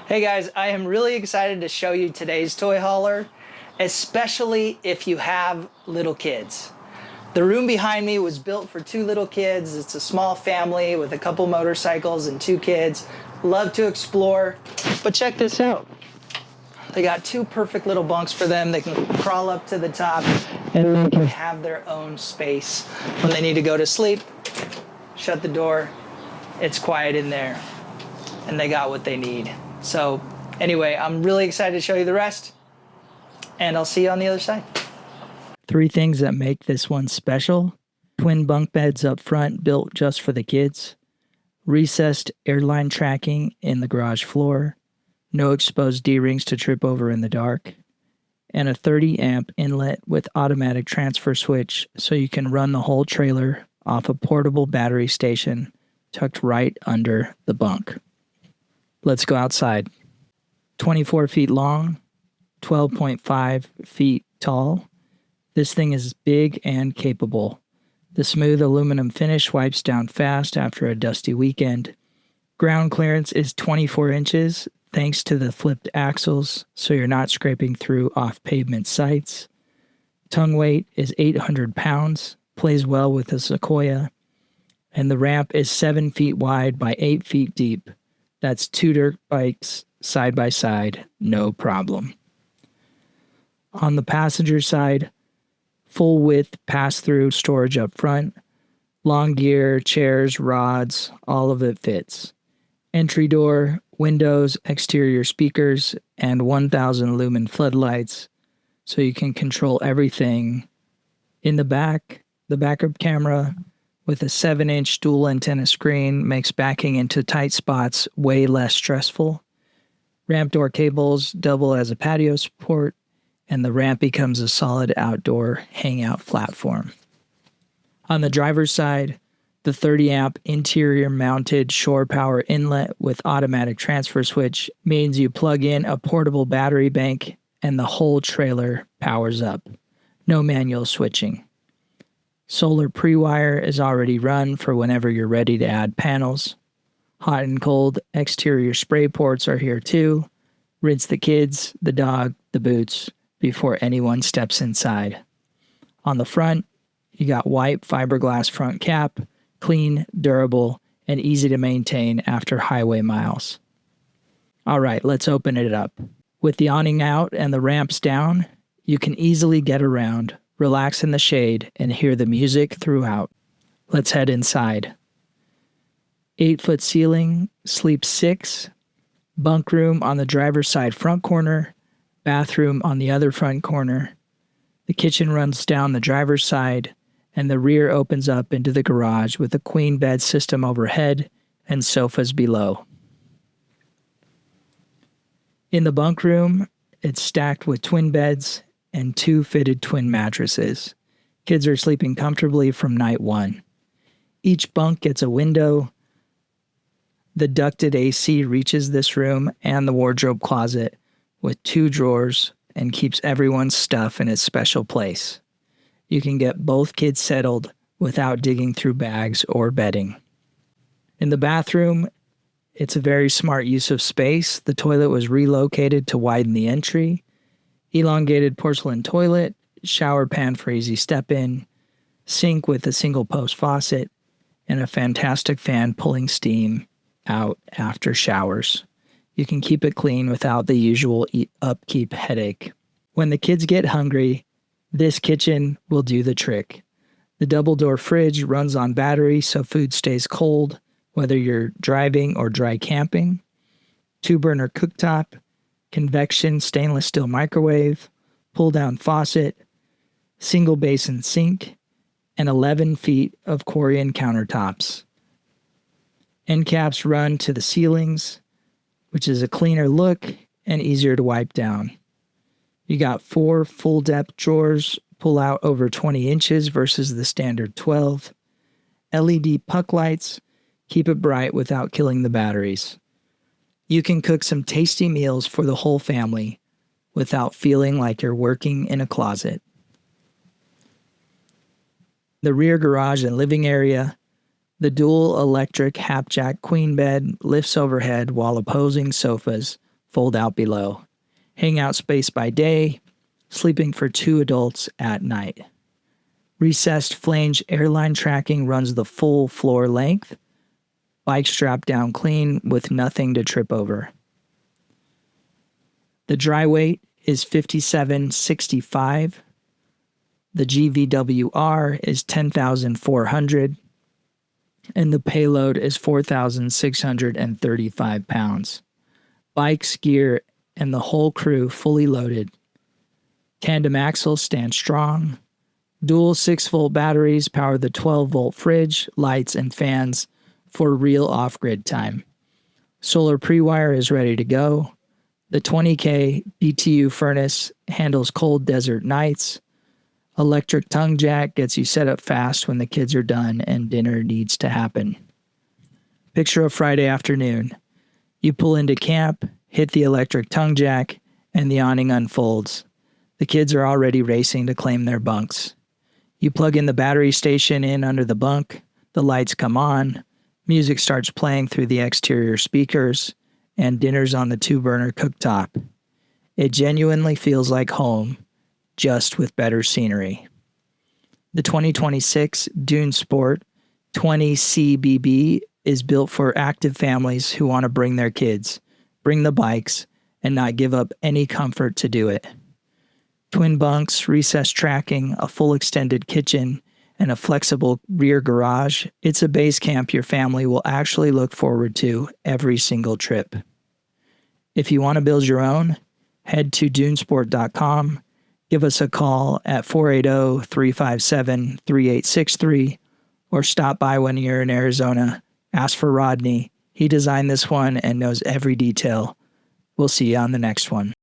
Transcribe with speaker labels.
Speaker 1: Hey guys, I am really excited to show you today's toy hauler, especially if you have little kids. The room behind me was built for two little kids. It's a small family with a couple motorcycles and two kids. Love to explore, but check this out. They got two perfect little bunks for them. They can crawl up to the top and they can have their own space. When they need to go to sleep, shut the door, it's quiet in there, and they got what they need. So anyway, I'm really excited to show you the rest, and I'll see you on the other side. 3 things that make this one special: twin bunk beds up front built just for the kids, recessed airline tracking in the garage floor, no exposed D-rings to trip over in the dark, and a 30 amp inlet with automatic transfer switch so you can run the whole trailer off a portable battery station tucked right under the bunk. Let's go outside. 24 feet long, 12.5 feet tall. This thing is big and capable. The smooth aluminum finish wipes down fast after a dusty weekend. Ground clearance is 24 inches thanks to the flipped axles, so you're not scraping through off-pavement sites. Tongue weight is 800 pounds, plays well with a Sequoia, and the ramp is 7 feet wide by 8 feet deep. That's 2 dirt bikes side by side, no problem. On the passenger side, full width pass-through storage up front, long gear, chairs, rods, all of it fits. Entry door, windows, exterior speakers, and 1000 lumen floodlights, so you can control everything. In the back, the backup camera with a 7-inch dual antenna screen makes backing into tight spots way less stressful. Ramp door cables double as a patio support, and the ramp becomes a solid outdoor hangout platform. On the driver's side, the 30 amp interior mounted shore power inlet with automatic transfer switch means you plug in a portable battery bank and the whole trailer powers up. No manual switching. Solar pre-wire is already run for whenever you're ready to add panels. Hot and cold exterior spray ports are here too. Rinse the kids, the dog, the boots before anyone steps inside. On the front, you got white fiberglass front cap, clean, durable, and easy to maintain after highway miles. All right, let's open it up. With the awning out and the ramps down, you can easily get around, relax in the shade, and hear the music throughout. Let's head inside. 8-foot ceiling, sleeps 6, bunk room on the driver's side front corner, bathroom on the other front corner. The kitchen runs down the driver's side, and the rear opens up into the garage with a queen bed system overhead and sofas below. In the bunk room, it's stacked with twin beds and 2 fitted twin mattresses. Kids are sleeping comfortably from night 1. Each bunk gets a window. The ducted AC reaches this room and the wardrobe closet with 2 drawers and keeps everyone's stuff in its special place. You can get both kids settled without digging through bags or bedding. In the bathroom, it's a very smart use of space. The toilet was relocated to widen the entry. Elongated porcelain toilet, shower pan for easy step-in, sink with a single post faucet, and a fantastic fan pulling steam out after showers. You can keep it clean without the usual upkeep headache. When the kids get hungry, this kitchen will do the trick. The double-door fridge runs on battery so food stays cold, whether you're driving or dry camping. 2-burner cooktop, convection stainless steel microwave, pull-down faucet, single basin sink, and 11 feet of Corian countertops. End caps run to the ceilings, which is a cleaner look and easier to wipe down. You got 4 full-depth drawers, pull out over 20 inches versus the standard 12. LED puck lights keep it bright without killing the batteries. You can cook some tasty meals for the whole family without feeling like you're working in a closet. The rear garage and living area, the dual electric HappiJac queen bed lifts overhead while opposing sofas
Speaker 2: fold out below. Hangout space by day, sleeping for 2 adults at night. Recessed flange airline tracking runs the full floor length. Bike strap down clean with nothing to trip over. The dry weight is 5765. The GVWR is 10,400. And the payload is 4,635 pounds. Bikes, gear, and the whole crew fully loaded. Tandem axles stand strong. Dual 6-volt batteries power the 12-volt fridge, lights, and fans for real off-grid time. Solar pre-wire is ready to go. The 20K BTU furnace handles cold desert nights. Electric tongue jack gets you set up fast when the kids are done and dinner needs to happen. Picture a Friday afternoon. You pull into camp, hit the electric tongue jack, and the awning unfolds. The kids are already racing to claim their bunks. You plug in the battery station in under the bunk, the lights come on, music starts playing through the exterior speakers, and dinner's on the 2-burner cooktop. It genuinely feels like home, just with better scenery. The 2026 Dune Sport 20 CBB is built for active families who want to bring their kids, bring the bikes, and not give up any comfort to do it. Twin bunks, recessed tracking, a full extended kitchen, and a flexible rear garage, it's a base camp your family will actually look forward to every single trip. If you want to build your own, head to dunesport.com, give us a call at 480-357-3863, or stop by when you're in Arizona. Ask for Rodney. He designed this one and knows every detail. We'll see you on the next one.